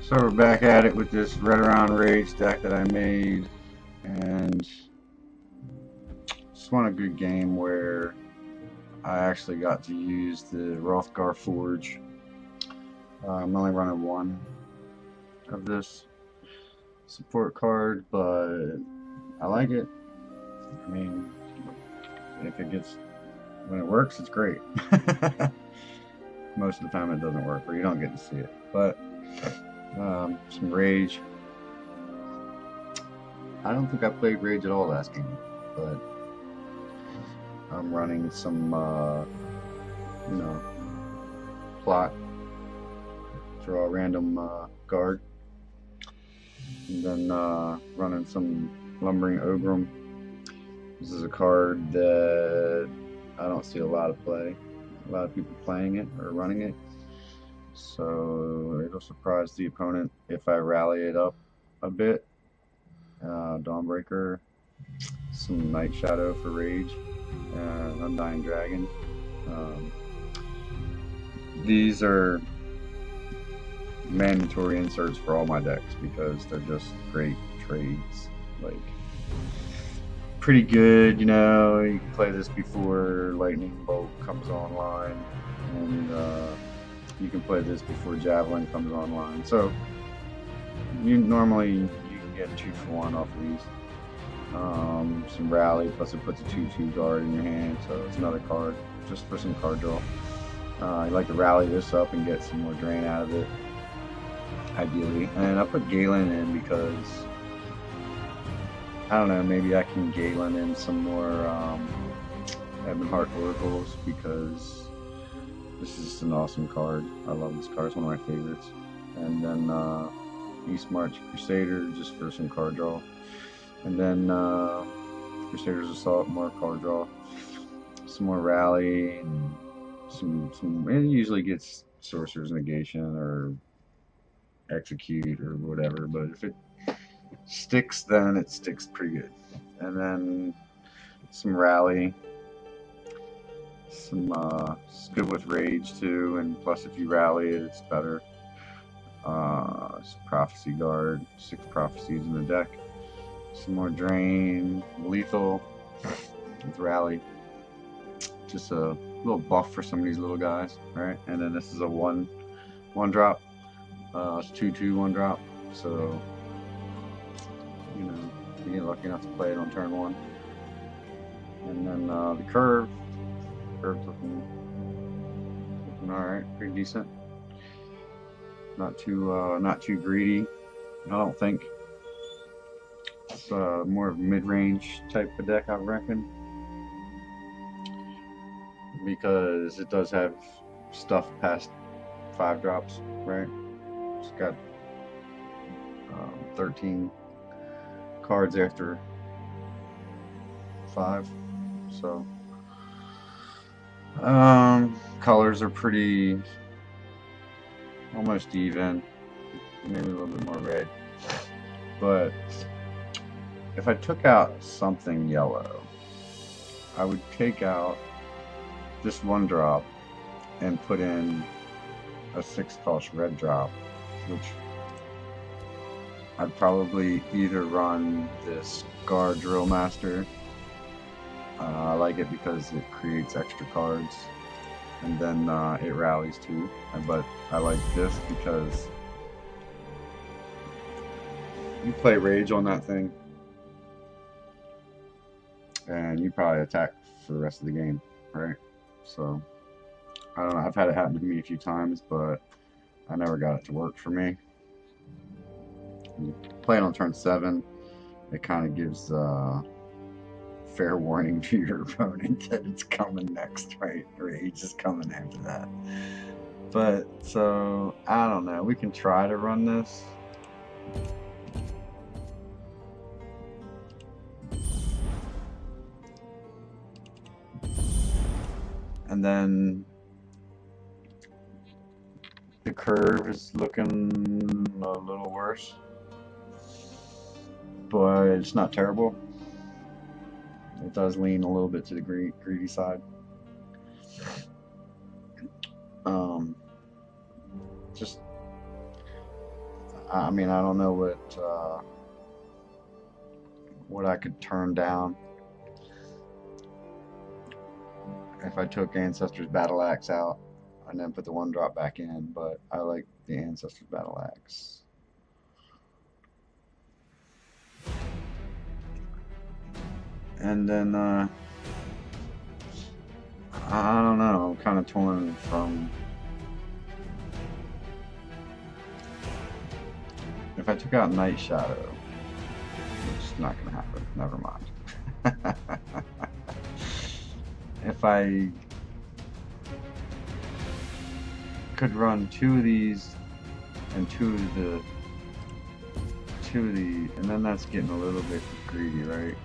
So we're back at it with this Red Around Rage deck that I made, and just want a good game where I actually got to use the Rothgar Forge. I'm only running one of this support card, but I like it. I mean, when it works, it's great. Most of the time it doesn't work, or you don't get to see it. But some Rage. I don't think I played Rage at all last game, but I'm running some, plot, draw a random guard, and then running some Lumbering Ogrim. This is a card that I don't see a lot of people playing it or running it, so it'll surprise the opponent if I rally it up a bit. Dawnbreaker, some Night Shadow for Rage, Undying Dragon. These are mandatory inserts for all my decks because they're just great trades. Like, pretty good, you know. You can play this before Lightning Bolt comes online, and you can play this before Javelin comes online. So you can get 2 for 1 off of these. Some Rally, plus it puts a 2/2 guard in your hand, so it's another card just for some card draw. You like to rally this up and get some more drain out of it, ideally. And I put Galen in because I don't know, maybe I can Galen in some more Ebonheart Oracles, because this is just an awesome card. I love this card, it's one of my favorites. And then East March Crusader, just for some card draw. And then Crusader's Assault, more card draw. Some more Rally, and it usually gets Sorcerer's Negation or Execute or whatever, but if it sticks, then it sticks pretty good. And then some Rally, it's good with Rage too, and plus if you rally it, it's better. Some Prophecy Guard, 6 prophecies in the deck. Some more Drain, Lethal with Rally. Just a little buff for some of these little guys, right? And then this is a one drop. It's 2/2 1-drop. So you get lucky enough to play it on turn 1. And then the curve's looking alright, pretty decent. Not too greedy, I don't think. It's more of a mid-range type of deck, I reckon, because it does have stuff past 5 drops, right? It's got 13 cards after 5, so colors are pretty almost even, maybe a little bit more red. But if I took out something yellow, I would take out this 1-drop and put in a 6-cost red drop, which I'd probably either run this Guard Drill Master. I like it because it creates extra cards, and then it rallies too. But I like this because you play Rage on that thing, and you probably attack for the rest of the game, right? So I don't know, I've had it happen to me a few times, but I never got it to work for me. You play it on turn 7, it kind of gives fair warning to your opponent that it's coming next, right? Rage is coming after that. But so I don't know, we can try to run this. And then the curve is looking a little worse, but it's not terrible. It does lean a little bit to the greedy side. I mean, I don't know what I could turn down if I took Ancestors Battle Axe out and then put the 1-drop back in, but I like the Ancestors Battle Axe. And then, I don't know, I'm kind of torn from... If I took out Night Shadow, which is not going to happen, never mind. If I could run 2 of these and 2 of the, and then that's getting a little bit greedy, right?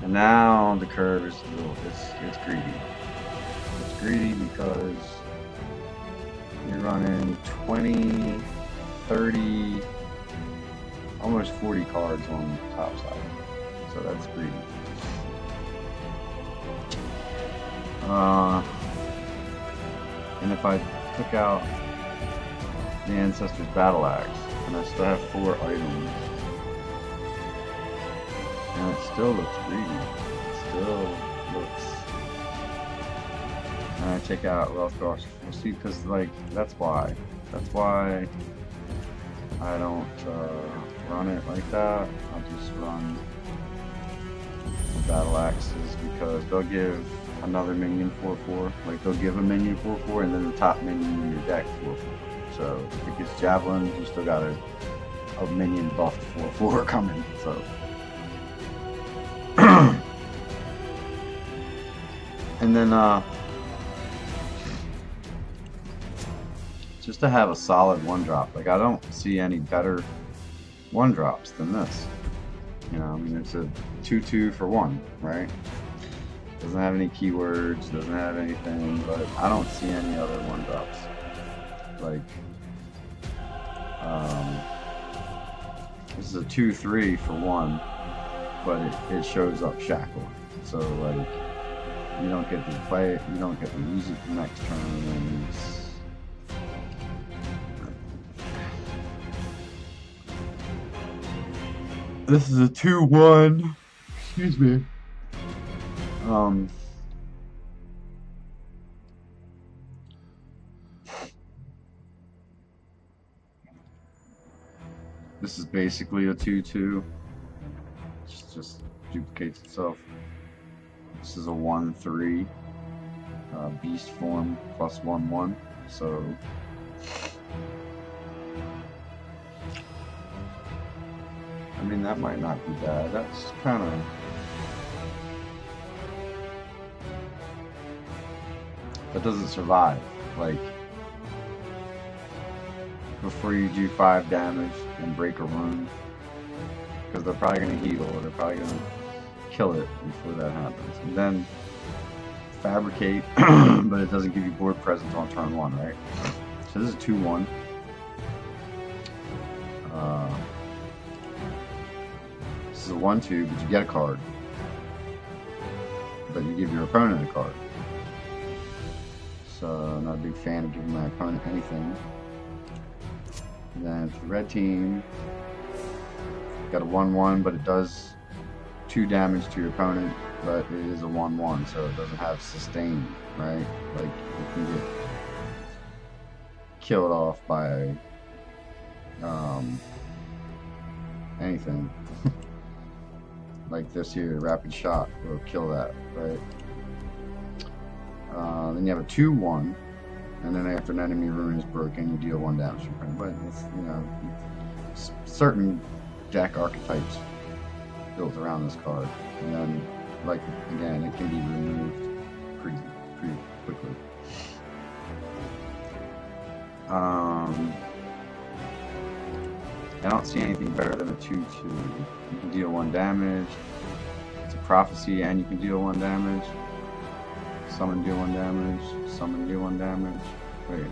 And now the curve is a little, it's greedy. It's greedy because you're running 20, 30, almost 40 cards on the top side. So that's greedy. And if I took out the Ancestors Battle Axe, and I still have 4 items, and it still looks greedy. It still looks... And I take out Wealthcross. We'll see, because, like, that's why. That's why I don't run it like that. I'll just run the Battle Axes, because they'll give another minion 4/4. Like, they'll give a minion 4/4, and then the top minion in your deck 4/4. So if it gets Javelin, you still got a minion buffed 4/4 coming. So and then just to have a solid 1-drop. Like, I don't see any better 1-drops than this. You know, I mean, it's a 2/2 for 1, right? Doesn't have any keywords, doesn't have anything, but I don't see any other 1-drops. Like, this is a 2/3 for 1, but it shows up shackled. So, like, you don't get to play it, you don't get to use it the next turn, and this is a 2/1. Excuse me. This is basically a 2/2. It just duplicates itself. This is a 1/3. Beast form plus 1/1. So I mean, that might not be bad. That's kind of... That doesn't survive. Like, before you do 5 damage and break a rune, because they're probably going to heal, or they're probably going to kill it before that happens. And then fabricate, but it doesn't give you board presence on turn 1, right? So this is 2/1. This is a 1/2, but you get a card. But you give your opponent a card. So I'm not a big fan of giving my opponent anything. And then for the red team, got a 1/1, but it does 2 damage to your opponent, but it is a 1/1, so it doesn't have sustain, right? Like, you can get killed off by anything. Like this here, rapid shot will kill that, right? Then you have a 2/1, and then after an enemy rune is broken, you deal 1 damage to your opponent. But it's, you know, certain deck archetypes built around this card, and then, like, again, it can be removed pretty quickly. I don't see anything better than a 2/2. You can deal 1 damage. It's a prophecy, and you can deal 1 damage. Summon, deal 1 damage. Summon, deal 1 damage. Wait.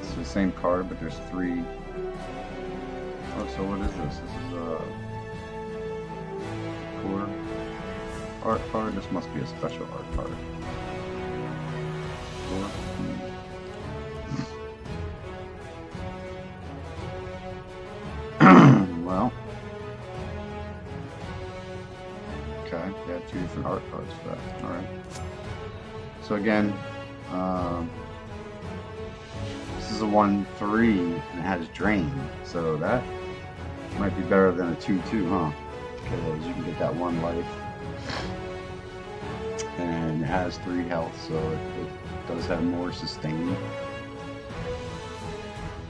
It's the same card, but there's 3. Oh, so what is this? This is a core art card. This must be a special art card. art cards for that. Alright. So again, this is a 1/3 and it has drain. So that might be better than a 2/2, huh? Because you can get that 1 life. And it has 3 health, so it does have more sustain.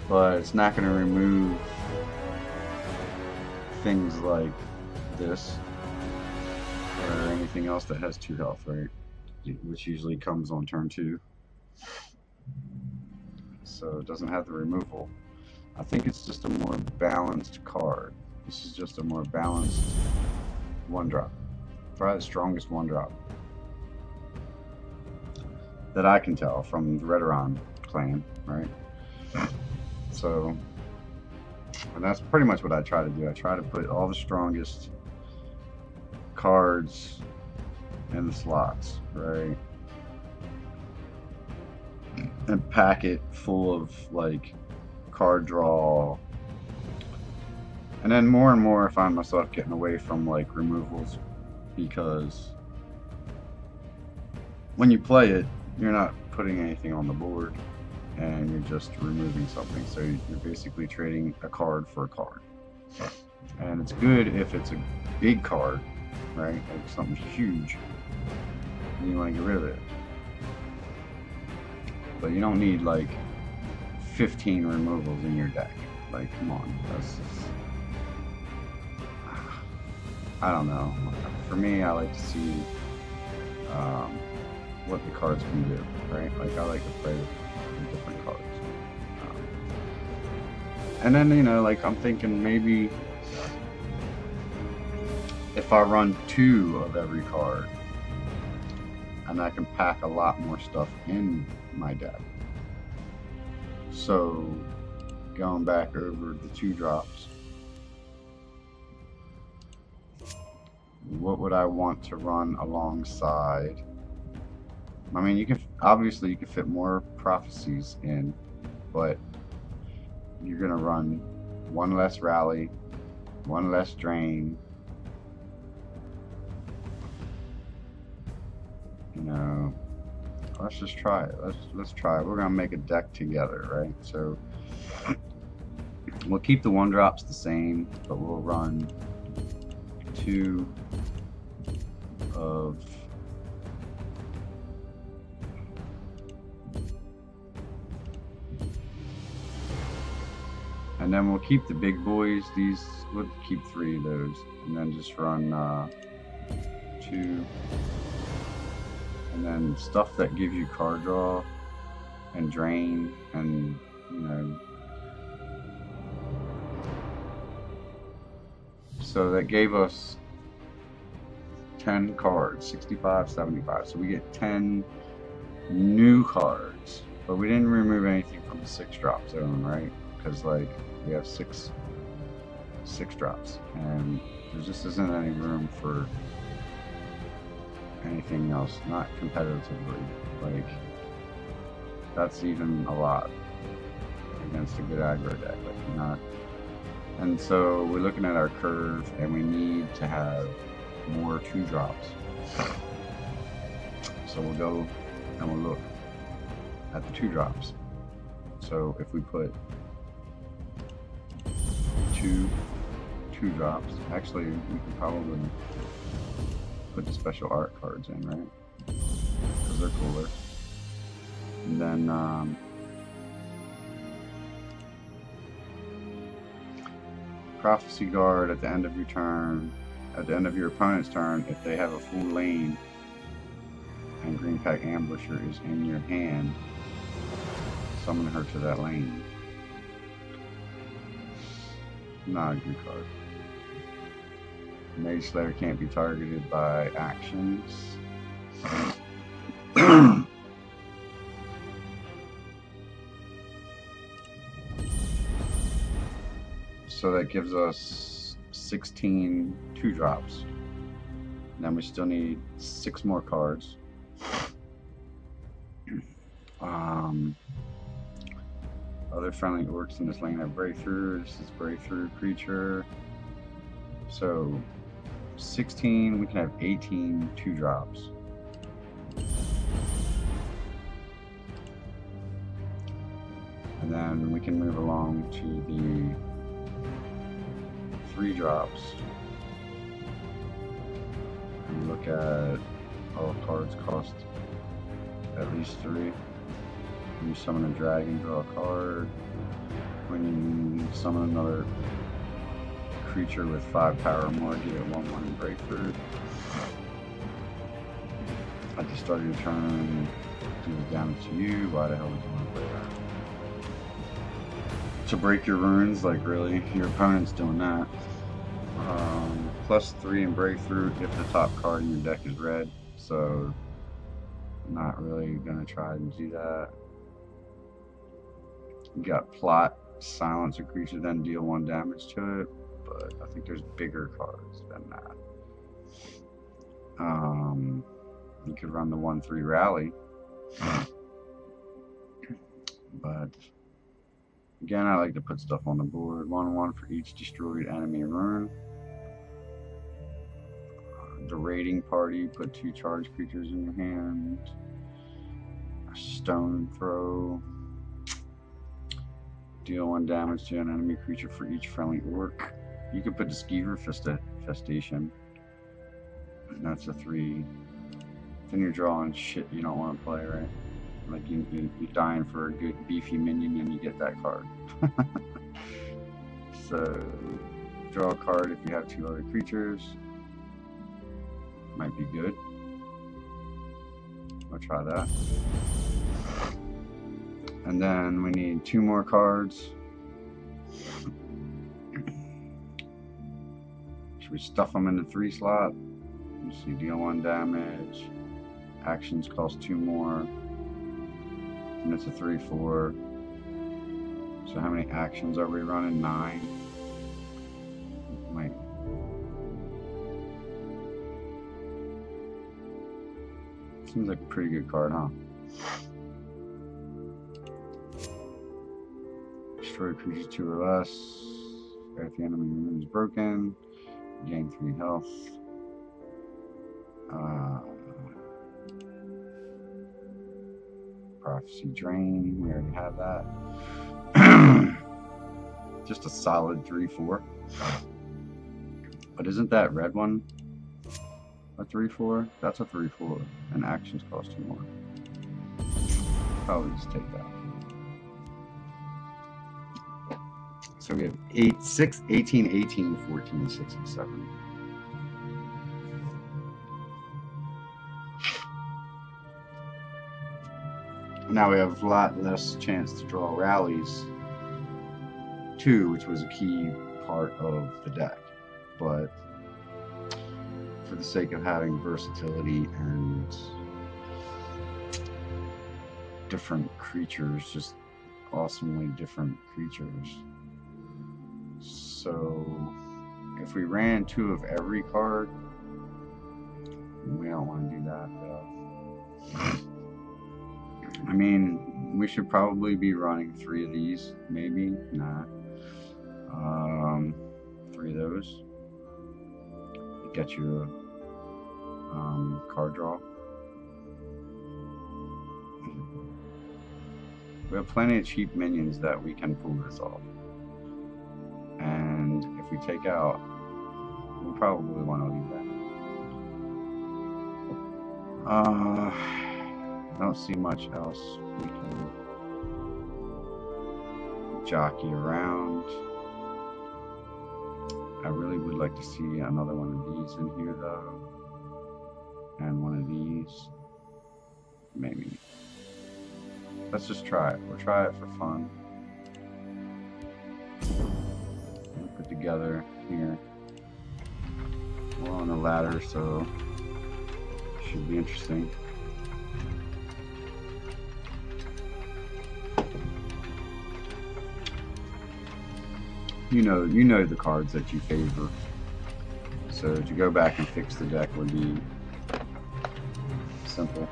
But it's not going to remove things like this or anything else that has 2 health, right? Which usually comes on turn 2. So it doesn't have the removal. I think it's just a more balanced card. This is just a more balanced 1-drop. Probably the strongest 1-drop that I can tell from the Redoran clan, right? So, and that's pretty much what I try to do. I try to put all the strongest cards in the slots, right? And pack it full of like card draw. And then more and more I find myself getting away from like removals, because when you play it, you're not putting anything on the board and you're just removing something. So you're basically trading a card for a card. And it's good if it's a big card, right? Like something huge and you want to get rid of it. But you don't need like 15 removals in your deck. Like, come on. That's just, I don't know. For me, I like to see what the cards can do, right? Like, I like to play with different cards. And then, you know, like, I'm thinking maybe if I run 2 of every card, and I can pack a lot more stuff in my deck. So, going back over the 2-drops, what would I want to run alongside? I mean, you can obviously you can fit more prophecies in, but you're gonna run 1 less rally, 1 less drain. You know, let's just try it. Let's try it. We're gonna make a deck together, right? So we'll keep the 1-drops the same, but we'll run 2 of and then we'll keep the big boys. These we'll keep 3 of those, and then just run 2. And then stuff that gives you card draw and drain, and you know, so that gave us 10 cards, 65, 75. So we get 10 new cards, but we didn't remove anything from the 6-drop zone, right? Because like we have 6 drops, and there just isn't any room for anything else, not competitively. Like, that's even a lot against a good aggro deck, like not. And so we're looking at our curve, and we need to have more 2-drops. So we'll go and we'll look at the 2-drops. So if we put 2 2-drops, actually we can probably put the special art cards in, right? Because they're cooler. And then Prophecy Guard at the end of your turn, at the end of your opponent's turn, if they have a full lane and Green Pack Ambusher is in your hand, summon her to that lane. Not a good card. Mage Slayer can't be targeted by actions. So that gives us 16 2-drops. Then we still need 6 more cards. Other friendly orcs in this lane have breakthrough. This is breakthrough creature. So 16, we can have 18 2-drops. And then we can move along to the 3-drops. And look at all cards cost at least 3. When you summon a dragon, draw a card. When you summon another creature with 5 power or more, get a 1/1 and breakthrough. At the start of your turn, do the damage to you. Why the hell would you want to play that? To break your runes, like really, your opponent's doing that. +3 in breakthrough if the top card in your deck is red. So, not really gonna try and do that. You got plot, silence a creature, then deal 1 damage to it. But I think there's bigger cards than that. You could run the 1/3 rally. But again, I like to put stuff on the board. 1/1 for each destroyed enemy rune. The raiding party, put 2 charged creatures in your hand. A stone throw. Deal 1 damage to an enemy creature for each friendly orc. You could put the Skeever Festation. And that's a 3. Then you're drawing shit you don't want to play, right? Like you're dying for a good beefy minion and you get that card. So draw a card if you have 2 other creatures. Might be good. I'll try that. And then we need 2 more cards. Should we stuff them in the 3 slot? You see, deal 1 damage. Actions cost 2 more. And it's a 3/4. So how many actions are we running? 9. Might. Seems like a pretty good card, huh? Destroy creatures 2 or less. If the enemy rune is broken, gain 3 health. Prophecy Drain, we already have that. Just a solid 3/4. But isn't that red one a 3/4? That's a 3/4, and actions cost 2 more. Probably just take that. So we have 8, 6, 18, 18, 14, 6, and 7. Now we have a lot less chance to draw rallies too, which was a key part of the deck. But for the sake of having versatility and different creatures, just awesomely different creatures. So if we ran 2 of every card, we don't want to do that though. I mean, we should probably be running 3 of these, maybe, nah. 3 of those. Get you a card draw. We have plenty of cheap minions that we can pull this off. And if we take out, we'll probably want to leave that. I don't see much else we can jockey around. I really would like to see another one of these in here though. And one of these. Maybe. Let's just try it. We'll try it for fun. We'll put together here. We're on a ladder, so it should be interesting. You know the cards that you favor. So to go back and fix the deck would be simple.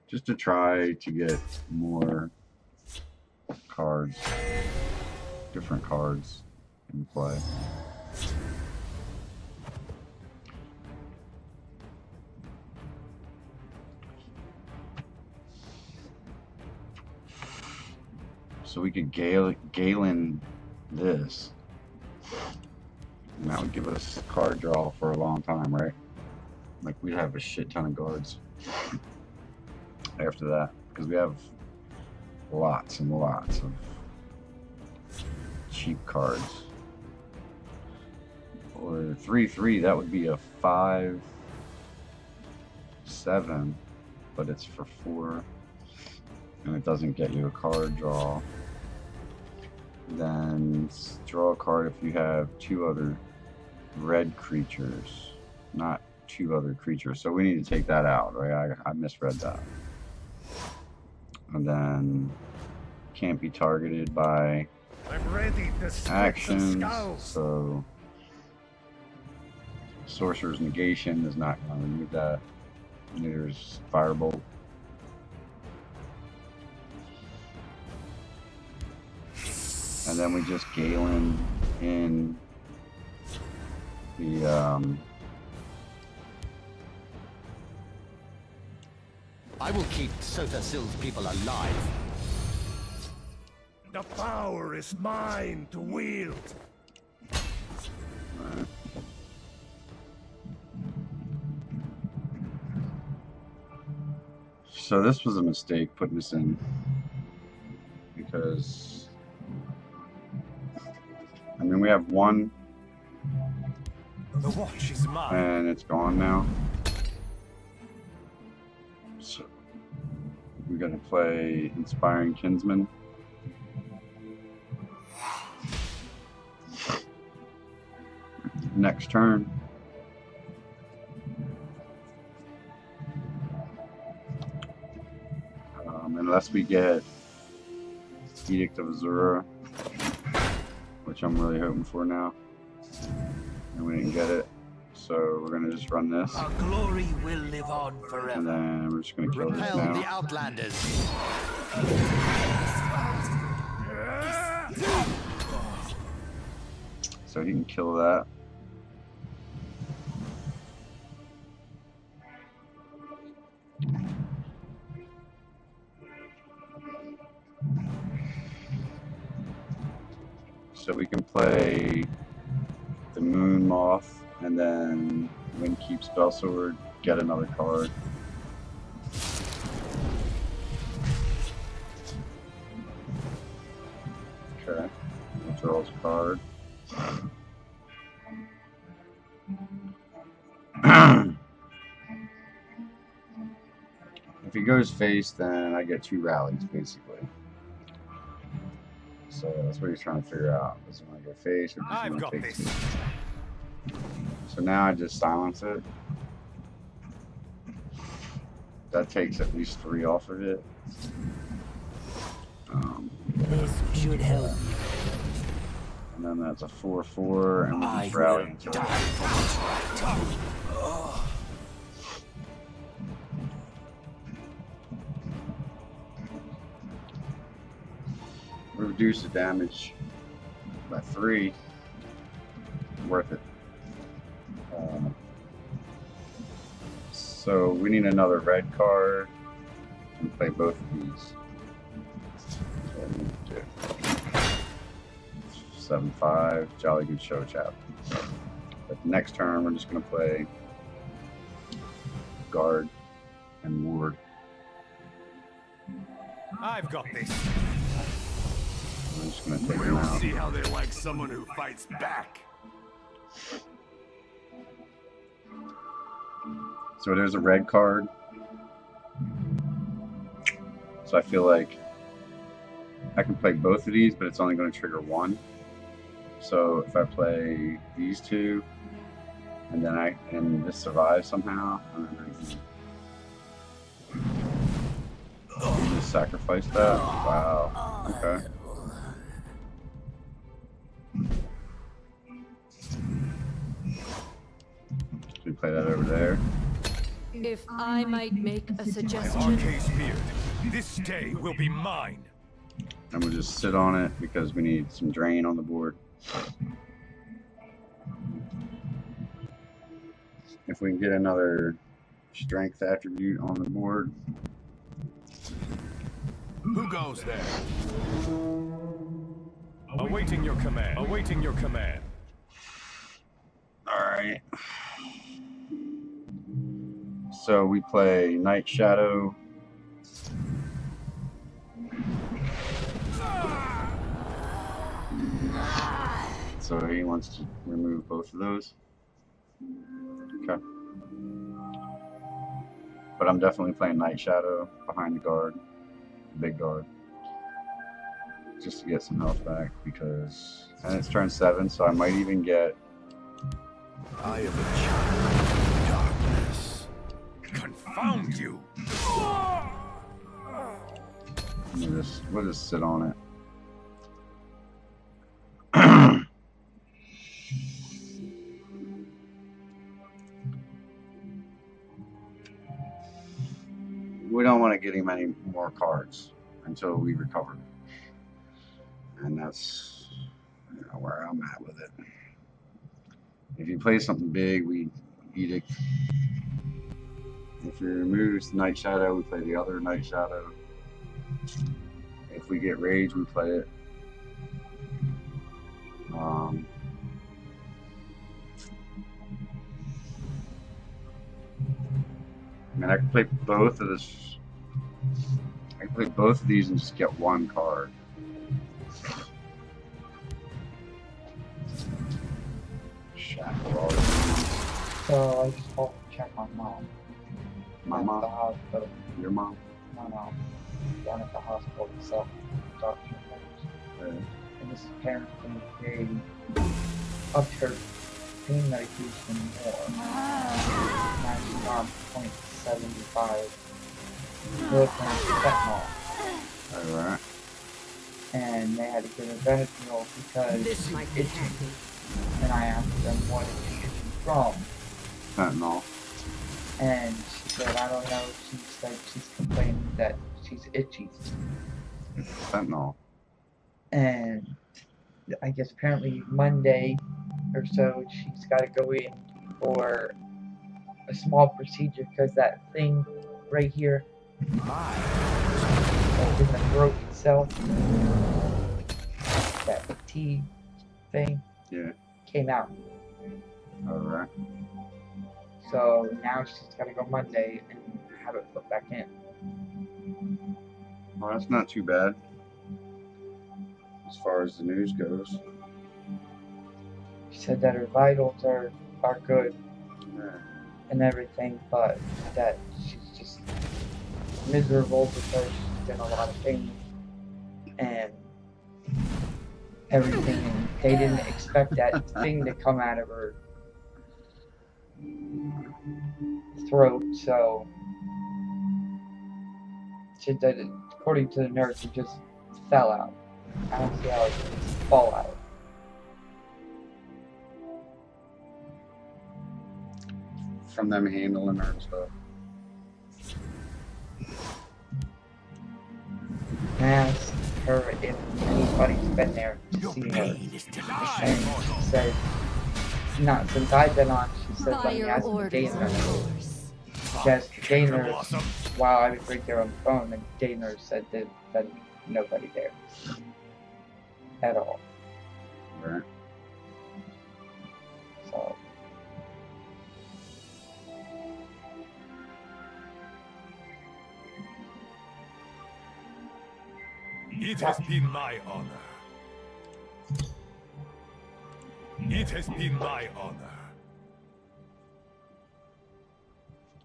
Just to try to get more cards different cards in play. So we could Galen this, and that would give us card draw for a long time, right? Like we'd have a shit ton of guards after that, because we have lots and lots of cheap cards. Or 3/3, that would be a 5/7, but it's for 4, and it doesn't get you a card draw. Then draw a card if you have 2 other red creatures, not 2 other creatures. So we need to take that out, right? I misread that. And then can't be targeted by actions. So Sorcerer's Negation is not going to remove that. Neither is Firebolt. And then we just Galen in the I will keep Sothasil's people alive. The power is mine to wield. Right. So this was a mistake putting this in, because I mean we have 1 The watch is mine. and it's gone now. So we're gonna play Inspiring Kinsman. Next turn. Unless we get Edict of Azura, which I'm really hoping for now. And we didn't get it. So we're gonna just run this. Our glory will live on And forever. then we're just gonna kill this Repel the now. Outlanders. So he can kill that. So we can play the Moon Moth, and then Windkeep Spellsword, get another card. Okay, we'll draw his card. If he goes face, then I get 2 rallies, basically. So that's what he's trying to figure out. Does he want to go face, or does he want to take 2? So now I just silence it. That takes at least 3 off of it. This should help. And then that's a 4/4, and we just rally into it. We reduce the damage by 3. Worth it. So we need another red card and play both of these. So we need to do 7/5, Jolly Good Show Chap. But the next turn we're just going to play Guard and Ward. I've got this. I'm just going to take them out. See how they like someone who fights back. So there's a red card. So I feel like I can play both of these, but it's only going to trigger 1. So if I play these 2, and then this survives somehow, and then I can just sacrifice that. Wow. Okay. So we play that over there. If I might make a suggestion. Arcane Beard, this day will be mine. And we'll just sit on it because we need some drain on the board. If we can get another strength attribute on the board. Who goes there? Awaiting your command. Awaiting your command. Alright. So we play Night Shadow. So he wants to remove both of those. Okay. But I'm definitely playing Night Shadow behind the guard, big guard, just to get some health back because, and it's turn 7, so I might even get. I am a child of darkness. Confound you! We'll just sit on it. We don't want to get him any more cards until we recover. And that's where I'm at with it. If he plays something big, we Edict. If he removes Night Shadow, we play the other Night Shadow. If we get Rage, we play it. I mean, I can play both of this. I can play both of these and just get one card. Shackle all of these. So I just called to check on mom. My At mom? the hospital. Your mom? My mom. Down at the hospital itself. Doctor knows. And this apparently they upped her pain medication more. Now she's on 0.75 milligrams of fentanyl. Alright. And they had to give her Benadryl because This might be it's itchy. handy. And I asked them what is she itching from. Fentanyl. And she said, I don't know. She said she's complaining that she's itchy. Fentanyl. And I guess apparently Monday or so she's got to go in for a small procedure because that thing right here in the throat itself, that T thing, Yeah. came out. Alright. So now she's got to go Monday and have it put back in. Well, that's not too bad. As far as the news goes. She said that her vitals are good Yeah. and everything, but that she's just miserable because she's in a lot of pain and everything, and they didn't expect that thing to come out of her throat, so she did it, according to the nurse, it just fell out. I don't see how it can just fall out. From them handling her and stuff. I asked her if anybody's been there to Your see her, pain is and she said, not since I've been on, she said, By let me your ask the day orders, of nurse. course. She asked the day nurse Blossom. while I was right there on the phone, and the day nurse said that nobody there at all. Right. So It has been my honor. It has been my honor.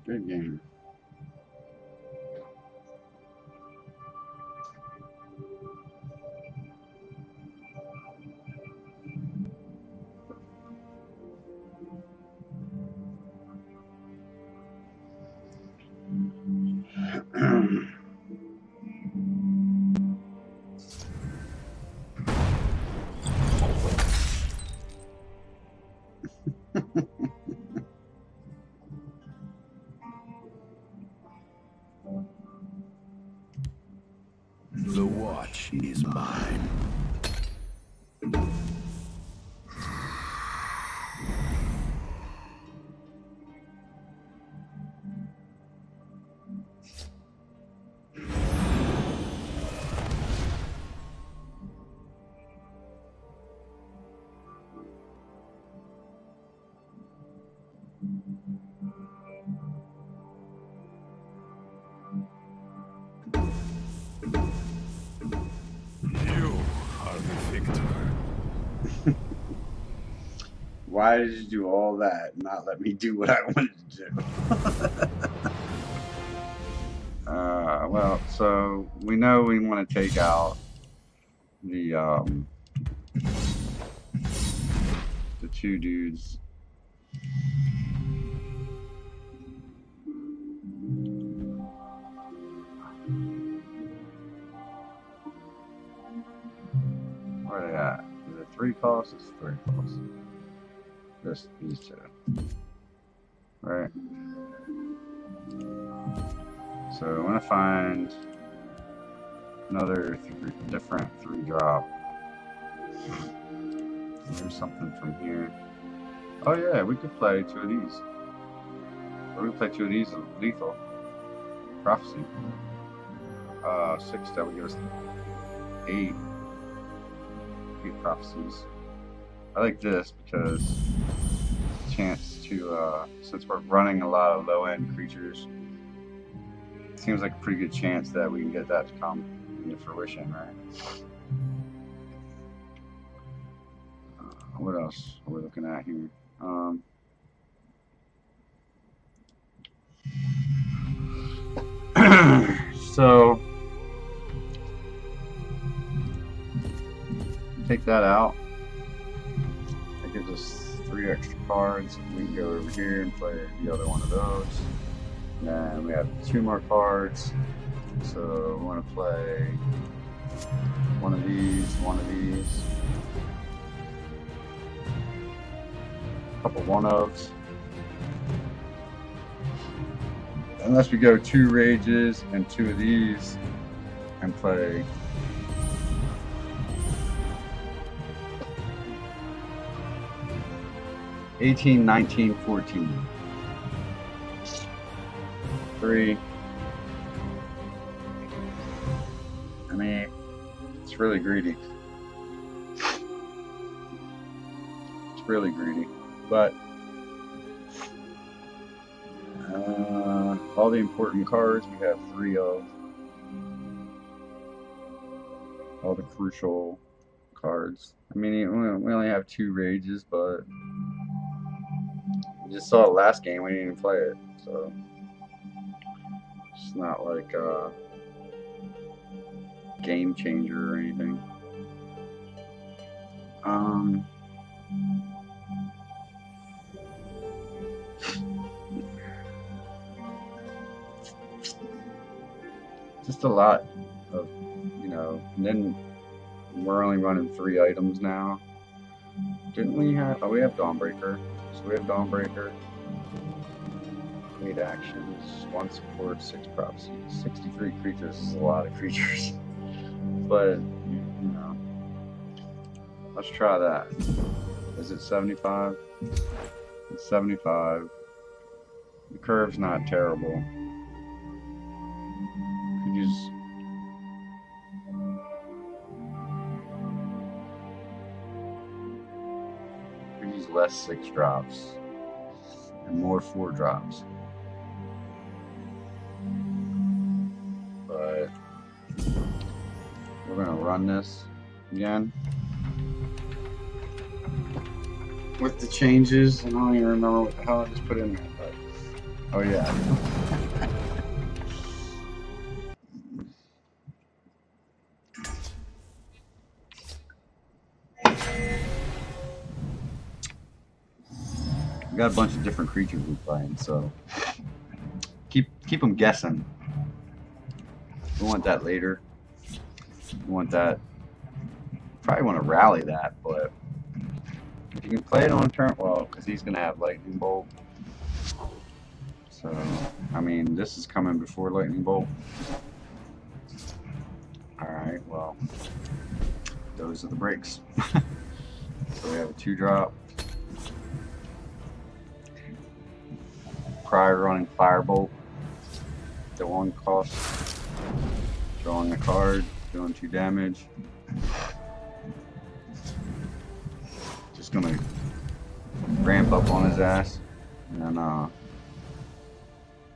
Good game. watch is mine. Why did you do all that and not let me do what I wanted to do? Well, so we know we want to take out the two dudes. Where are they at? Is it 3 costs? It's 3 costs. Just these 2. Right. So I want to find another different 3-drop. There's something from here. Oh yeah, we could play 2 of these. Or we could play 2 of these lethal. Prophecy. 6, that would give us 8 prophecies. I like this because chance to, since we're running a lot of low-end creatures, it seems like a pretty good chance that we can get that to come into fruition, right? What else are we looking at here? So take that out. That gives us 3 extra cards. We can go over here and play the other one of those. And then we have 2 more cards. So we want to play one of these, a couple one-ofs. Unless we go 2 rages and 2 of these and play 18, 19, 14. 3. I mean, it's really greedy. It's really greedy. But all the important cards we have 3 of. All the crucial cards. I mean, we only have 2 rages, but you just saw it last game, we didn't even play it, so it's not like a game changer or anything. Just a lot of, you know, and then we're only running 3 items now. Didn't we have, oh, we have Dawnbreaker. So we have Dawnbreaker, 8 actions, 1 support, 6 prophecies, 63 creatures is a lot of creatures. But, you know, let's try that. Is it 75? It's 75. The curve's not terrible. Could use less 6 drops and more 4 drops, but we're gonna run this again with the changes, and I don't even remember what the hell I just put in there, but oh yeah. We got a bunch of different creatures we're playing, so keep them guessing. We want that later. We want that. Probably want to rally that, but if you can play it on turn, well, because he's gonna have lightning bolt. So I mean, this is coming before lightning bolt. All right. Alright, well, those are the breaks. So we have a 2-drop. Prior running Firebolt. The 1 cost. Drawing a card, doing 2 damage. Just gonna ramp up on his ass and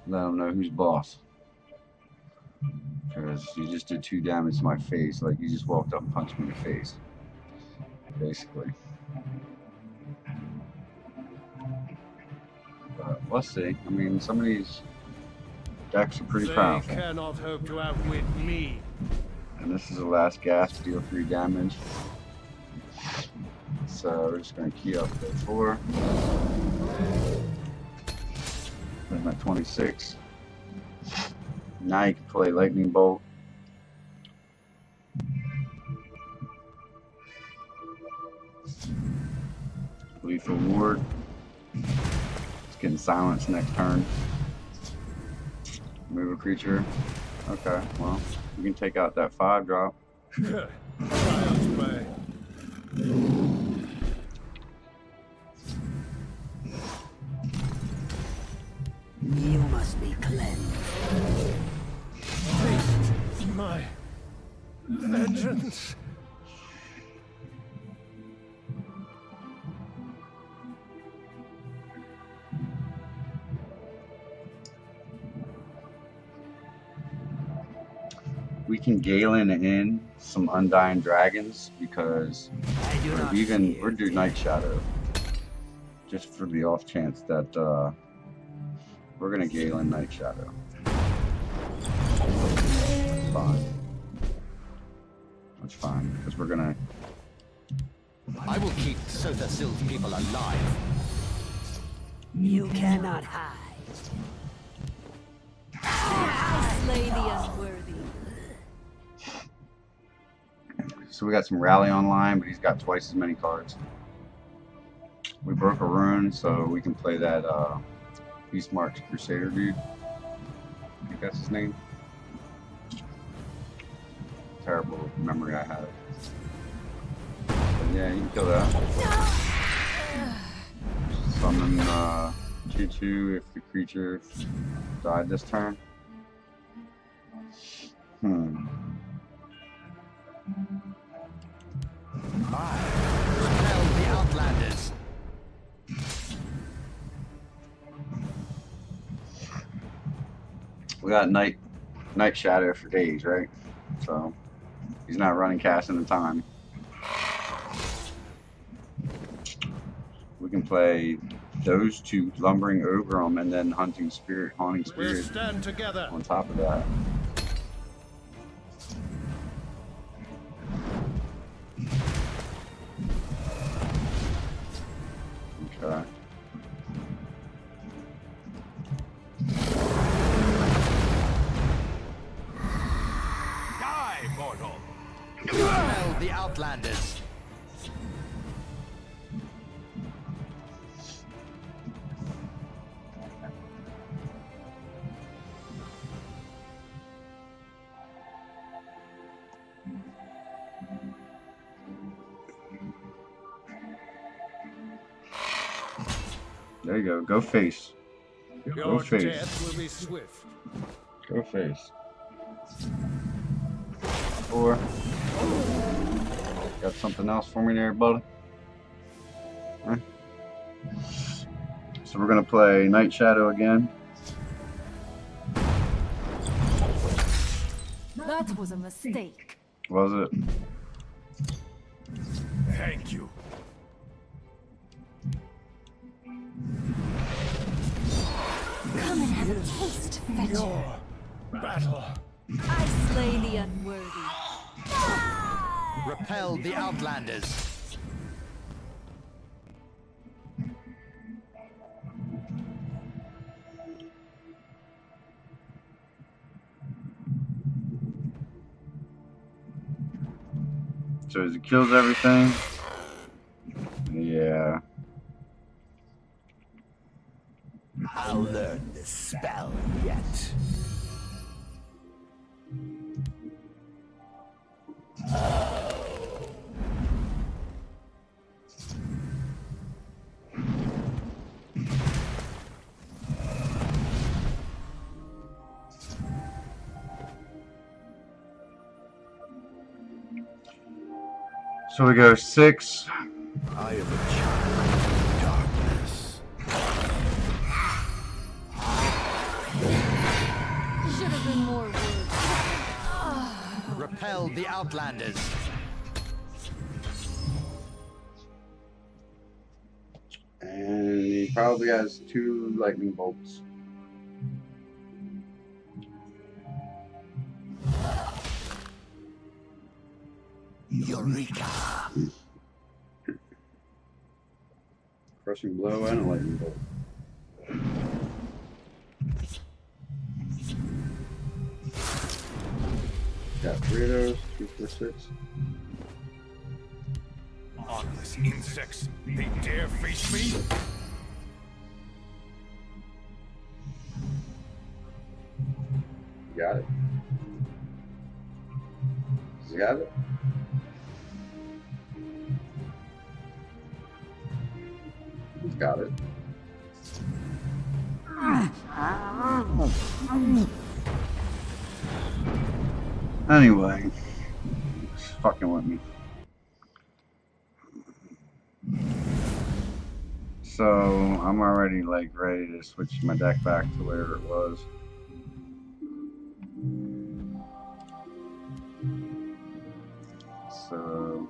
let him know who's boss. Because you just did 2 damage to my face, like you just walked up and punched me in the face. Basically. But let's see. I mean, some of these decks are pretty powerful. They cannot hope to outwit me. And this is the last gasp, deal 3 damage. So we're just going to key up the 4. I'm at 26. Now you can play Lightning Bolt. Lethal Ward. It's getting silenced next turn. Move a creature. Okay, well, we can take out that 5-drop. Child's play. You must be cleansed. Taste my vengeance. We can Galen in some Undying Dragons because we're due Night Shadow. Just for the off chance that we're gonna Galen Night Shadow. That's fine. That's fine, because we're gonna... I will keep Sothasil's people alive. You cannot hide. I slay the unworthy. So we got some Rally online, but he's got twice as many cards. We broke a rune, so we can play that Beastmark's Crusader dude. I think that's his name. Terrible memory I have. But yeah, you can kill that. Summon 2/2 if the creature died this turn. Repel the Outlanders. We got Night Shadow for days, right? So he's not running cast in the time. We can play those 2, Lumbering Ogre and then Haunting Spirit We'll stand together. on top of that. Okay. Die, mortal. Repel the Outlanders. There you go. Go face. Go Your face. death will be swift. Go face. 4. Got something else for me there, buddy? Huh? So we're gonna play Night Shadow again. That was a mistake. Was it? Thank you. Come and have a taste, fetcher. Your battle. I slay the unworthy. Repel the Outlanders. So as it kills everything. Yeah. I'll learn this spell yet. So we go 6. I am a child of darkness. Should have been more words. Repel the outlanders. And he probably has 2 lightning bolts. Eureka! Crushing blow and a lightning bolt. Got 3 of those, 2 for 6. Heartless insects, they dare face me? Got it. Does he have it? He's got it. Anyway, he's fucking with me. So I'm already like ready to switch my deck back to where it was. So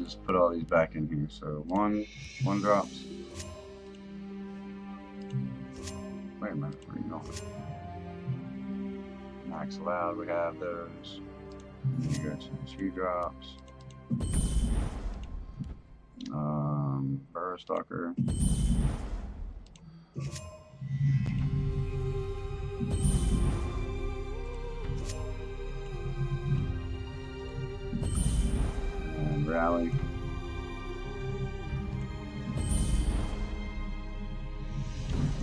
just put all these back in here. So one drops. Wait a minute, where are you going? Max allowed, we have those. You got 2 drops. Burrow Stalker. And Rally.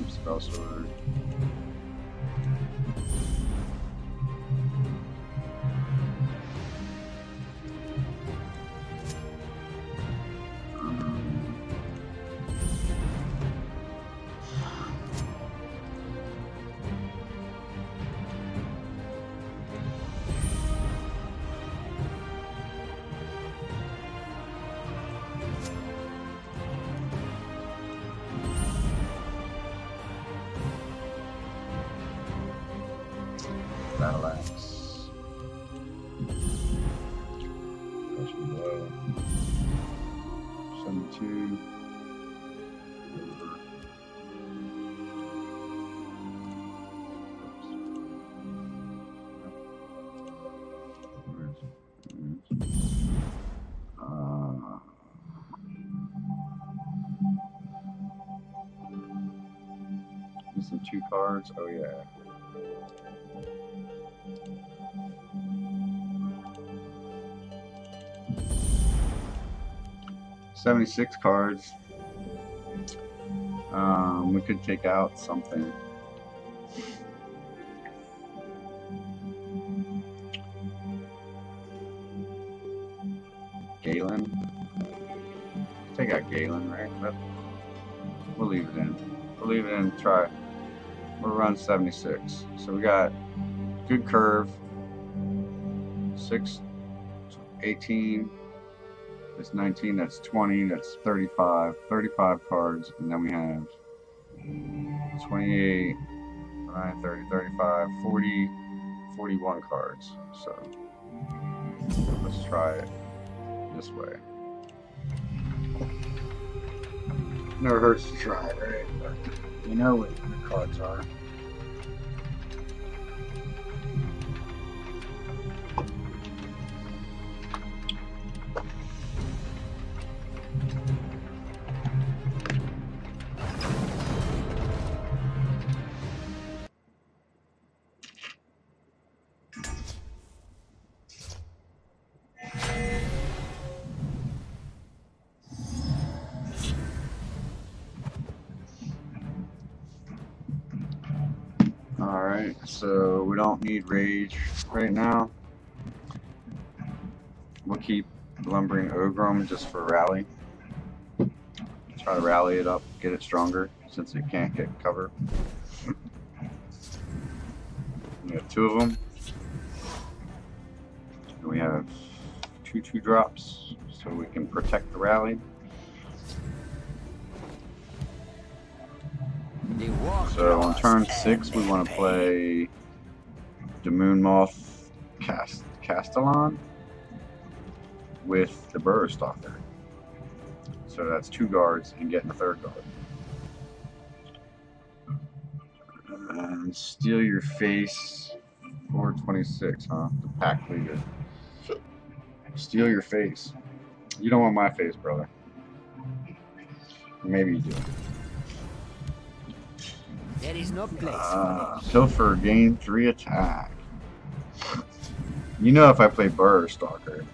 Spell Sword. Battle Axe. Crushing Blow. 72. Missing 2 cards. Oh yeah. $76 cards. We could take out something. Galen. Take out Galen, right? But we'll leave it in. We'll leave it in. Try. We'll run 76. So we got good curve. 6, 18. That's 19, that's 20, that's 35 cards, and then we have 28, 29, 30, 35, 40, 41 cards. So let's try it this way. Never hurts to try it, right? But you know what the cards are. Alright, so we don't need rage right now. We'll keep lumbering Ogrum just for rally. Try to rally it up, get it stronger since it can't get cover. We have 2 of them. And we have 2 drops so we can protect the rally. So on turn 6 we want to play the Moonmoth Castellan with the Burrow Stalker. So that's 2 guards and getting a 3rd guard. And Steal Your Face, 426, huh? The pack leader. Steal Your Face. You don't want my face, brother. Maybe you do. There is no place. Pilfer, gain 3 attack. You know if I play Burrow Stalker.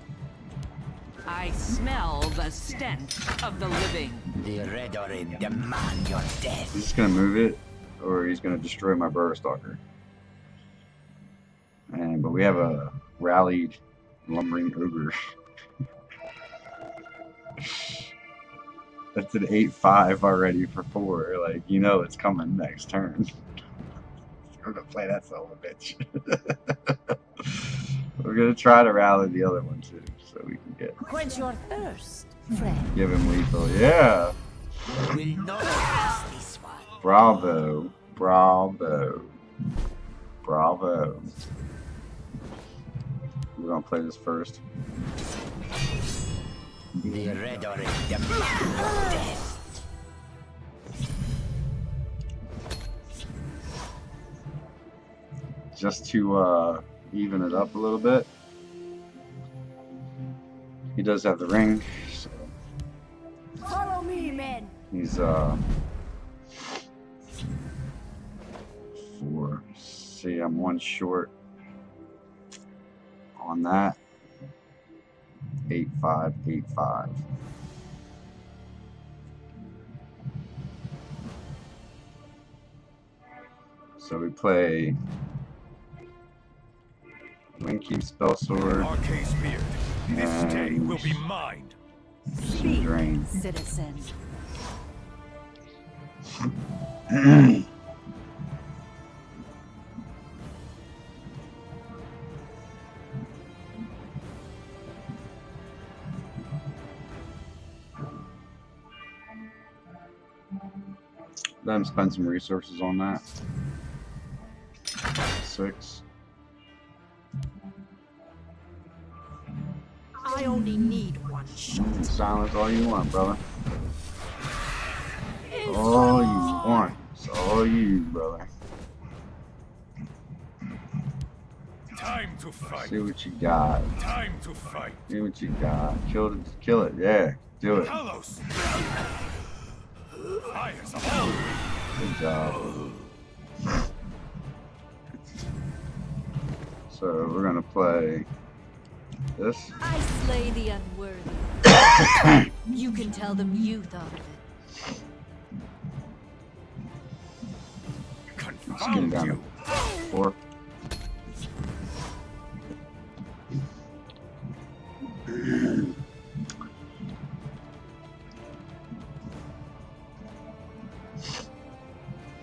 I smell the stench of the living. The Red Orin demand your death. He's just gonna move it, or he's gonna destroy my Burrow Stalker. But we have a rallied lumbering ogre. That's an 8/5 already for 4. Like, you know it's coming next turn. We're gonna play that son of a bitch. We're gonna try to rally the other one too, so we can get. Quench your thirst, friend. Give him lethal. Yeah. Will not pass this one. Bravo. Bravo. Bravo. We're gonna play this first. The Red Orin demand your death. Just to even it up a little bit. He does have the ring, so Follow me, men. he's 4. See, I'm 1 short on that. 8/5, 8/5. So we play Winky Spell Sword Arcane Beard. This day will be and mine. Speak, Drain. citizen. Let him spend some resources on that. 6. I only need one shot. Silence all you want, brother. All you want. It's all you, brother. Time to fight. See what you got. Time to fight. See what you got. Kill it. Yeah, do it. Talos. Fires of hell. Good job. So we're gonna play this. I slay the unworthy. You can tell them you thought of it. Let's get it Confound down you. to 4.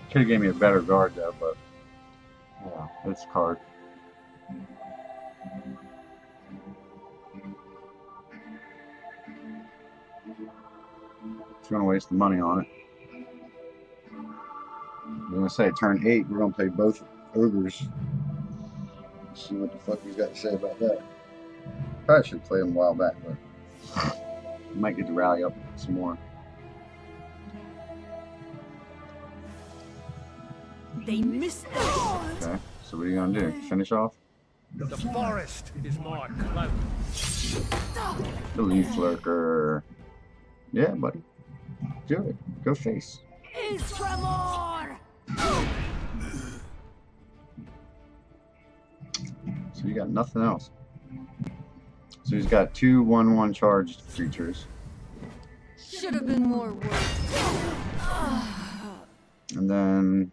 Could have gave me a better guard though, but yeah, it's a card. If you want to waste the money on it. I'm gonna say turn 8, we're gonna play both ogres. Let's see what the fuck he's got to say about that. Probably should play him a while back, but might get to rally up some more. They missed it. Okay, so what are you gonna do? Finish off? The forest is my clout. The leaf lurker. Yeah, buddy. Do it. Go face. Isramor! So you got nothing else. So he's got 2 1/1 charged creatures. Should have been more work. And then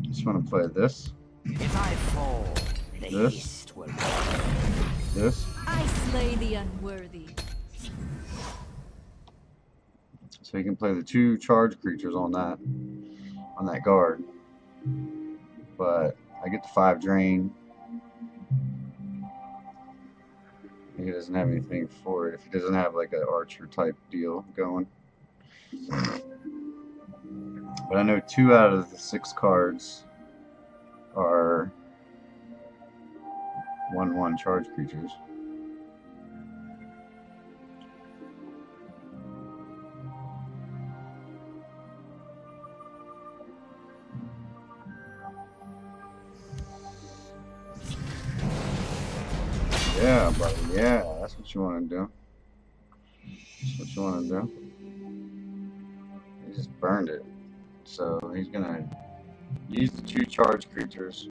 Just want to play this. If I fall, the This. east will. This. I slay the unworthy. So you can play the 2 charge creatures on that guard. But I get the 5 drain. He doesn't have anything for it. If he doesn't have like an archer type deal going. But I know 2 out of the 6 cards are 1/1 charge creatures. Yeah, buddy, yeah, that's what you want to do. That's what you want to do. He just burned it. So he's going to use the 2 charge creatures.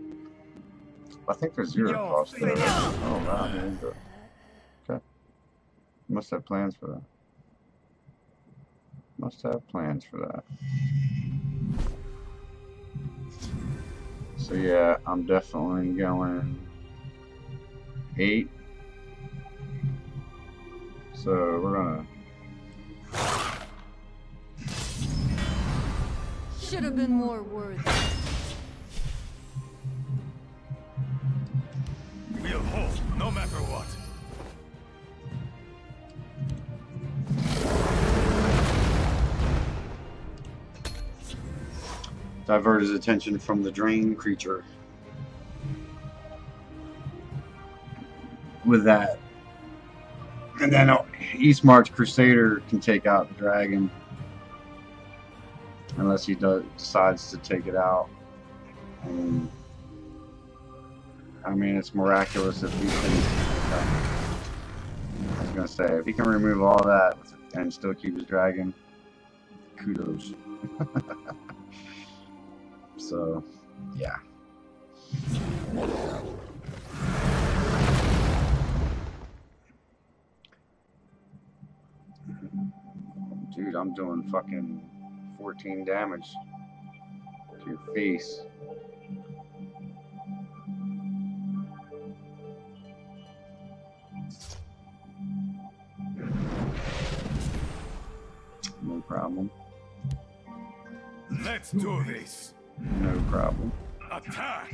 I think there's 0 cost there. Oh, wow, he didn't do it. Okay. Must have plans for that. Must have plans for that. So yeah, I'm definitely going 8. So we're gonna. Should have been more worthy. We'll hold, no matter what. Divert his attention from the drain creature. With that. And then East March Crusader can take out the dragon. Unless he decides to take it out. And, I mean, it's miraculous if he can. I was gonna say, if he can remove all that and still keep his dragon, kudos. So, yeah. Dude, I'm doing fucking 14 damage to your face. No problem. Let's do this. No problem. Attack.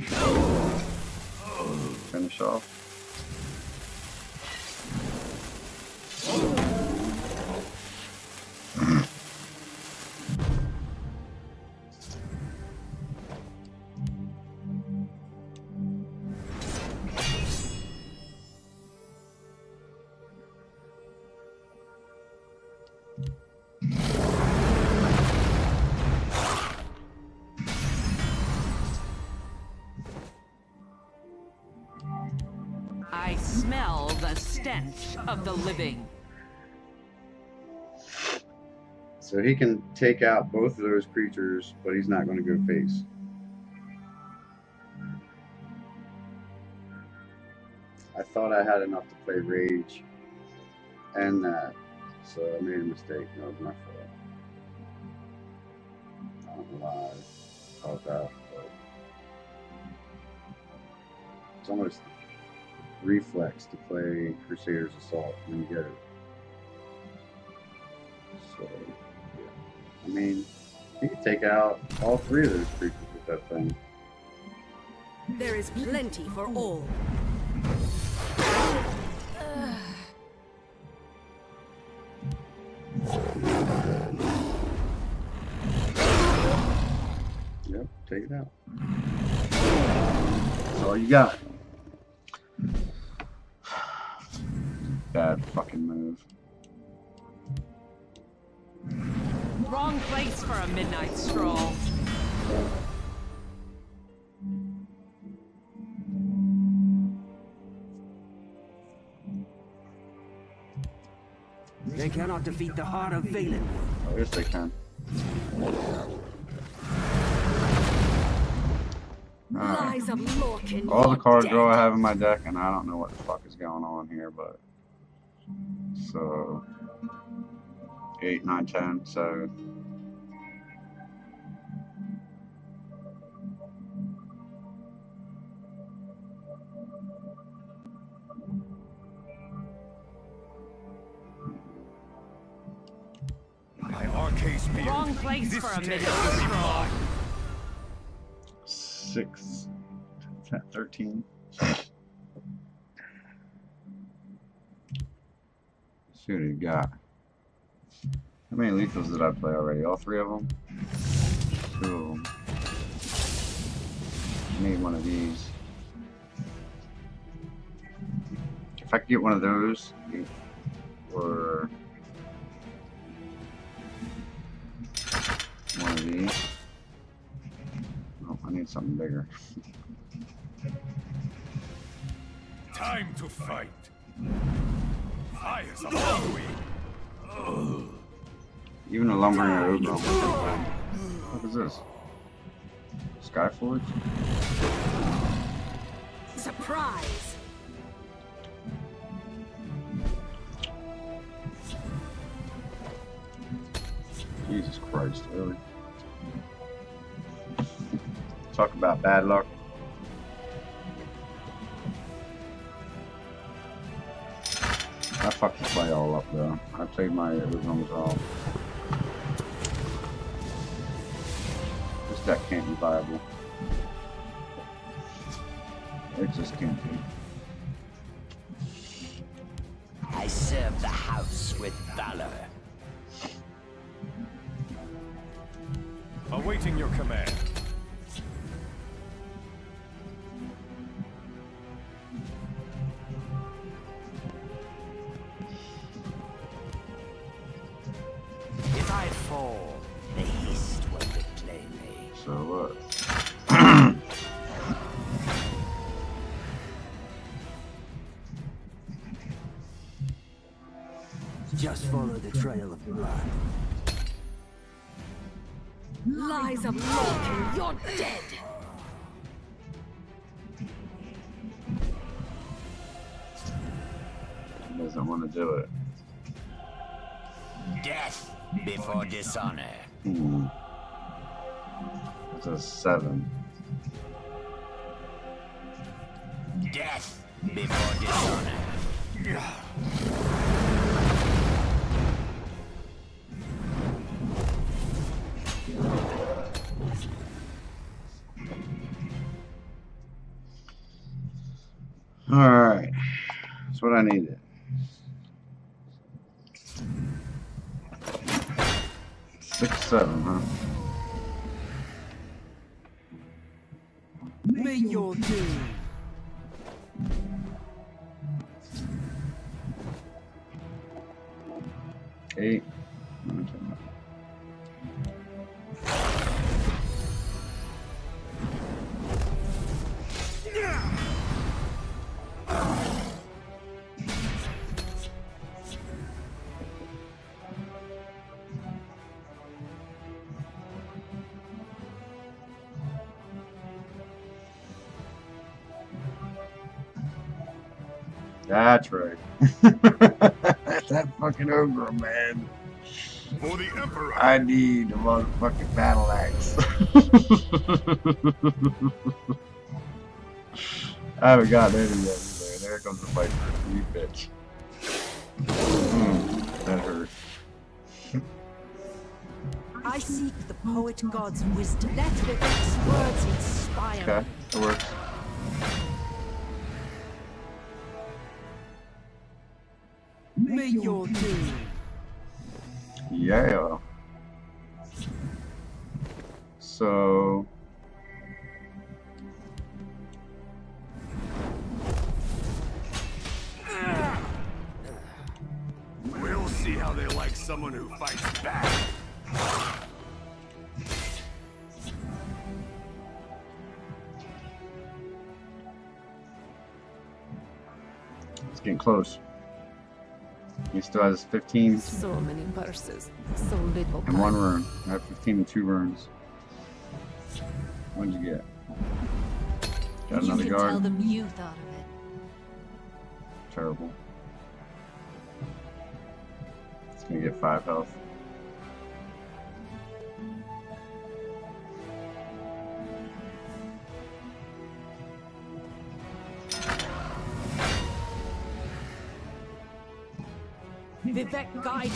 Finish off. I smell the stench of the living. So he can take out both of those creatures, but he's not going to go face. I thought I had enough to play Rage and that, so I made a mistake. That was my fault. I don't know why I thought that, but it's almost reflex to play Crusader's Assault when you get it. So, yeah. I mean, you can take out all 3 of those creatures with that thing. There is plenty for all. Yep, take it out. That's all you got. Bad fucking move. Wrong place for a midnight stroll. They cannot defeat the heart of Valen. Oh, yes, they can. Lies of Lorcan. All the card draw I have in my deck, and I don't know what the fuck is going on here, but so 8, 9, 10. So champion. Wrong place This for a day midget will be stroll. mine. 6, 10, 13. See what he got. How many lethals did I play already? All 3 of them? 2 of them. I need one of these. If I could get one of those, or one of these. Oh, I need something bigger. Time to fight. Fires above me. Even a lumbering ogre. What is this? Skyforge? Surprise! Jesus Christ, really? Talk about bad luck. I fucked the play all up though. I played my Arizona off. This deck can't be viable. It just can't be. I serve the house with valor. Awaiting your command. If I fall, the East will reclaim me. So what? Just follow the trail of blood. Lies of Lorcan, you're dead! He doesn't want to do it. Death before dishonor. It's a 7. Death before dishonor. Alright. That's what I needed. 6, 7, huh? May your doom. 8. That's right. That fucking ogre, man. For the Emperor. I need a motherfucking battle axe. I haven't gotten any yet either. There comes the fight for you, bitch. That hurt. I seek the poet god's wisdom. Let Vivek's words inspire Okay, me. it works. May your doom. Yeah. So We'll see how they like someone who fights back. it's getting close. He still has 15 So many purses, so little and 1 rune. I have 15 and 2 runes. What'd you get? Got You another can tell guard. them you thought of it. Terrible. It's gonna get 5 health. Vivek guide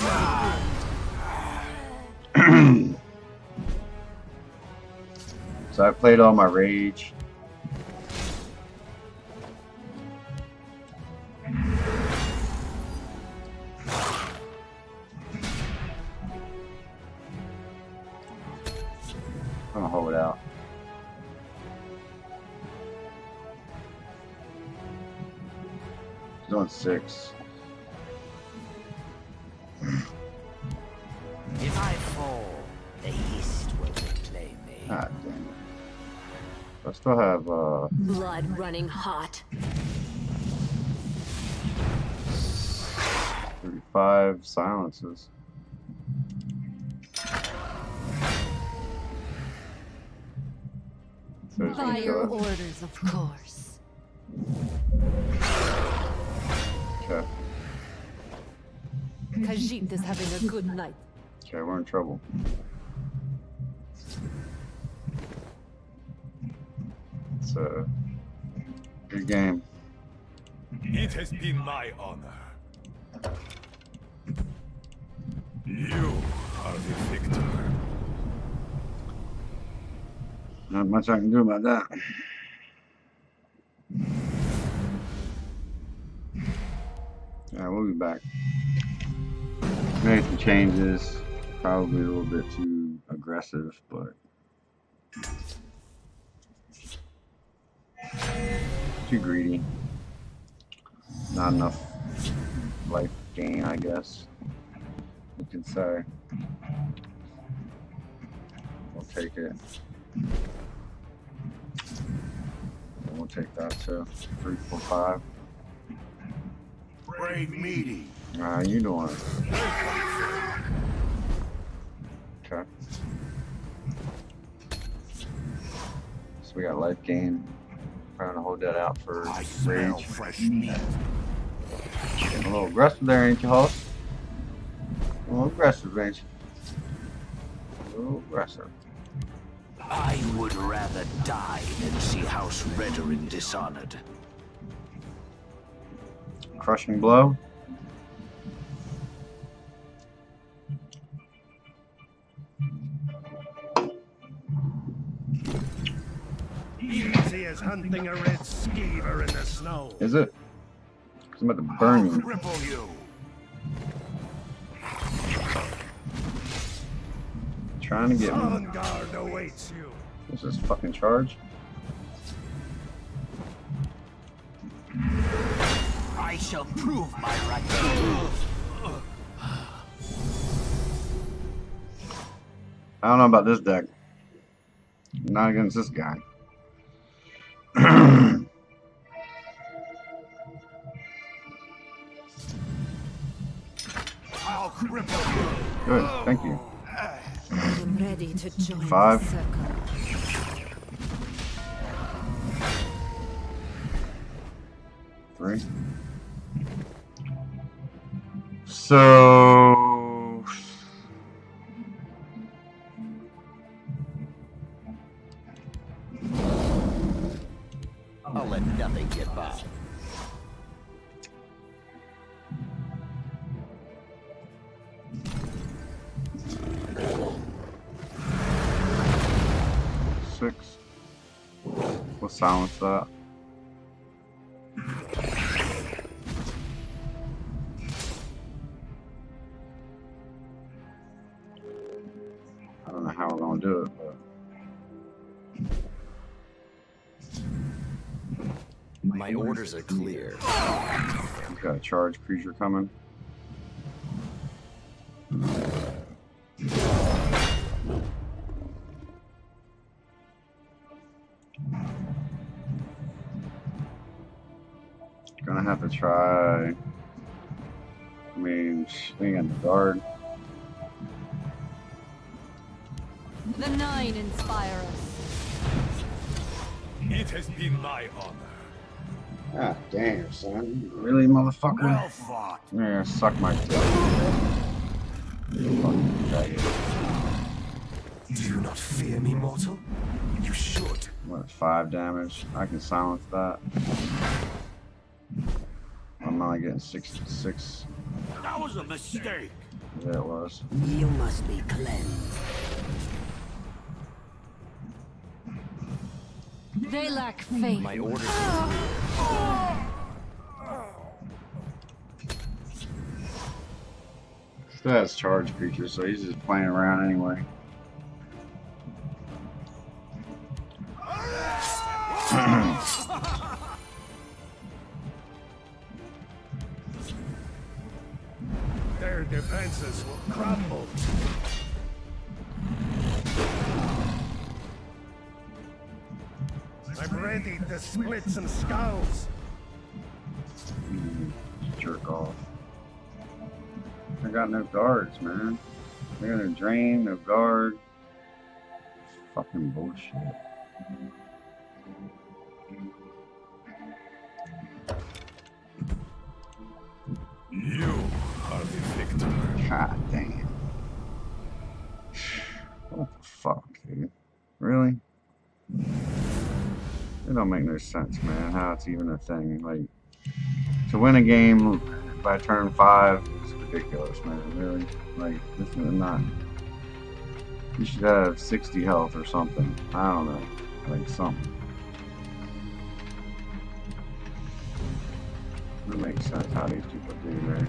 me. So I played all my rage. I'm gonna hold it out. He's on 6. If I fall, the East will reclaim me. God damn it. I still have Blood running hot. 35 silences. So he's gonna By kill your us. orders, of course. Okay. Khajiit is having a good night. Okay, we're in trouble. It's a good game. It has been my honor. You are the victor. Not much I can do about that. Yeah, we'll be back. Made some changes. Probably a little bit too aggressive, but too greedy. Not enough life gain, I guess you can say. We'll take it. We'll take that too. 3, 4, 5. Brave meaty. How you doing? Okay. So we got life gain. Trying to hold that out for I smell rage. fresh meat. Getting a little aggressive there, ain't you, host? A little aggressive, ain't you? A little aggressive. I would rather die than see House Redorin dishonored. Crushing blow. Easy as hunting a red skeever in the snow. Is it? 'Cause I'm about to burn you. Cripple you. Trying to get me. On guard awaits you. What's this fucking charge? I shall prove my right. I don't know about this deck. Not against this guy. I'll cripple you. Good, thank you. I'm ready to join 5. the circle. 3. So I'll let nothing get by. six. We'll silence that. I don't know how we're gonna do it, but My orders are clear. we've got a charge creature coming. Gonna have to try. I mean, swing on the guard. The 9 inspire us. It has been my honor. Ah, damn, son. Really, motherfucker? Well fought. Yeah, suck my dick. You fucking faggot. Do you not fear me, mortal? You should. What, 5 damage? I can silence that. I'm only getting 66. That was a mistake. Yeah, it was. You must be cleansed. They lack faith. My orders. Still has charge creatures, so he's just playing around anyway. Their defenses will crumble. I'm ready to split some skulls. Jerk off. I got no guards, man. I got no drain, no guard. Fucking bullshit. You are the victor. God damn. What the fuck, dude? Really? It don't make no sense, man, how it's even a thing. Like, to win a game by turn 5 is ridiculous, man, really. Like, this is not... You should have 60 health or something. I don't know. Like, something. It makes sense how these people do, man.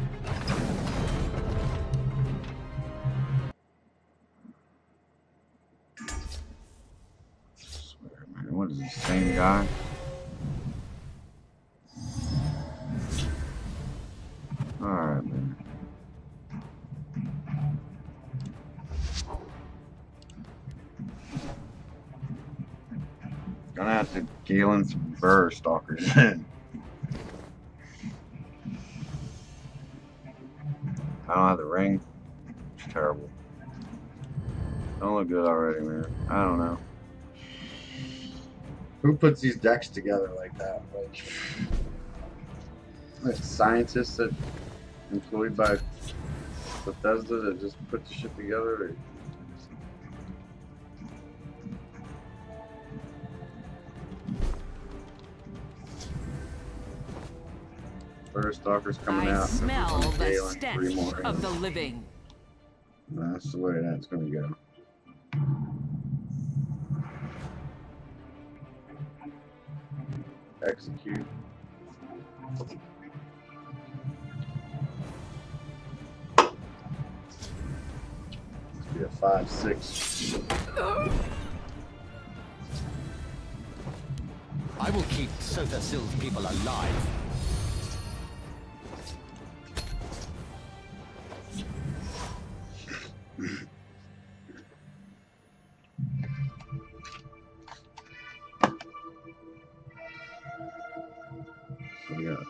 I swear, man. What is this, same guy? Alright, man. Gonna have to Galen some Burr Stalkers in. I don't have the ring. It's terrible. Don't look good already, man. I don't know. Who puts these decks together like that? Like scientists that employed by Bethesda that just put the shit together? First Stalker's coming I out. smell the Galen, stench more of the living. That's the way that's going to go. Execute. Let's be a 5/6. I will keep Sothasil's people alive. So we got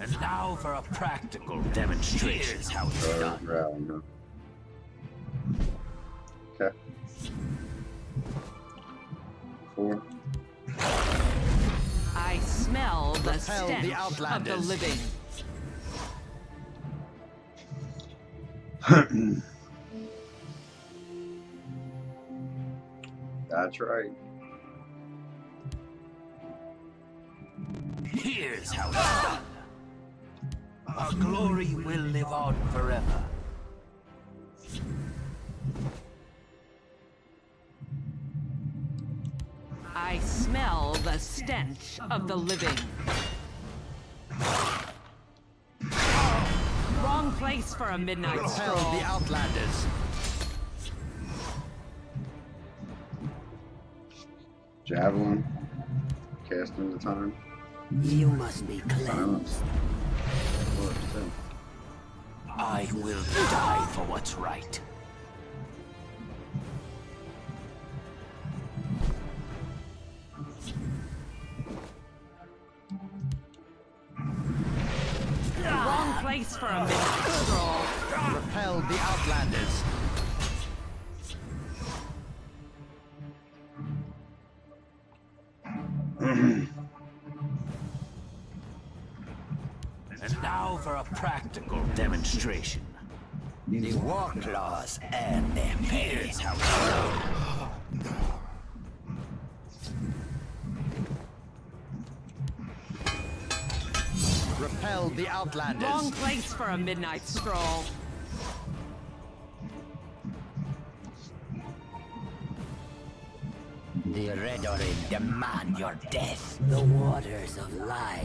And now for a practical demonstration. Here's how it's done. rally, huh? Okay. 4. I smell the Repel the stench of the outlanders. living. That's right. Here's how it's done. Our glory will live on forever. I smell the stench of the living. Wrong place for a midnight Repel stroll. the outlanders. Javelin. Casting the time. You must be Silence. I will die for what's right. Wrong place for a midnight stroll. Repel the outlanders. And now for a practical demonstration. The war claws and their here's how it's done. repel the Outlanders. Wrong place for a midnight stroll. The Redorin demand your death. The waters of life.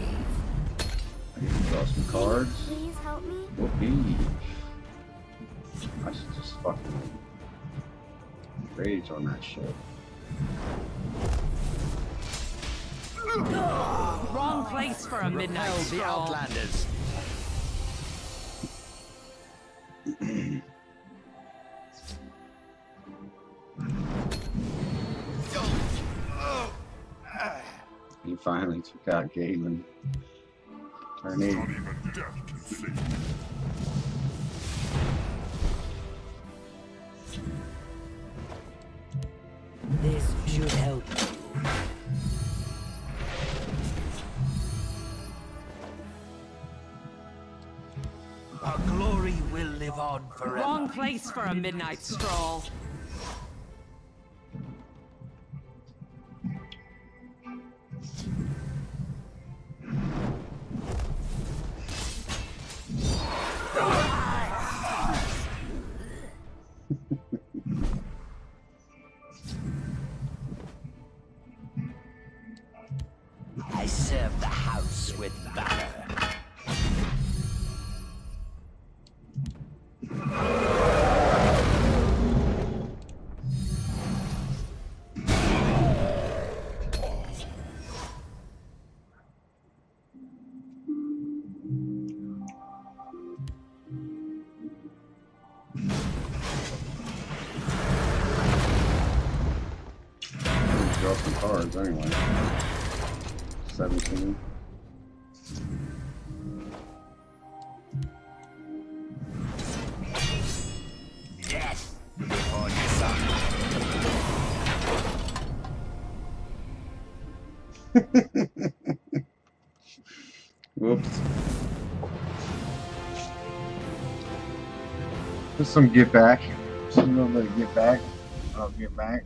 I need to draw some cards. Please help me. Whoopee. I should just fucking rage on that shit. Wrong place for a midnight Repel the stroll. Outlanders. He finally took out Galen. Turn 8. This should help you. Our glory will live on forever. Wrong place for a midnight stroll. I serve the house with valor. Draw some cards anyway. 17. Death before dishonor. Whoops. Just some get back. Just a little bit of get back. I'll get back.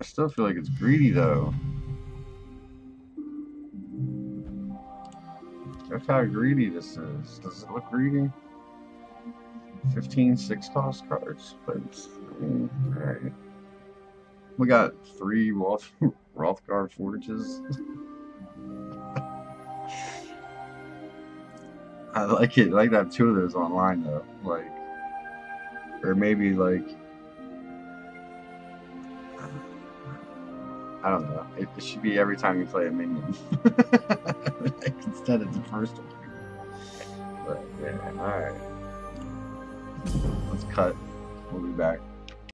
I still feel like it's greedy though. That's how greedy this is. Does it look greedy? 15 6-cost cards. But alright. We got 3 Rothgard Forges. I like it. I like to have 2 of those online though. Like, or maybe like, I don't know. It should be every time you play a minion. Like, instead of the first one. But yeah, alright. Let's cut. We'll be back.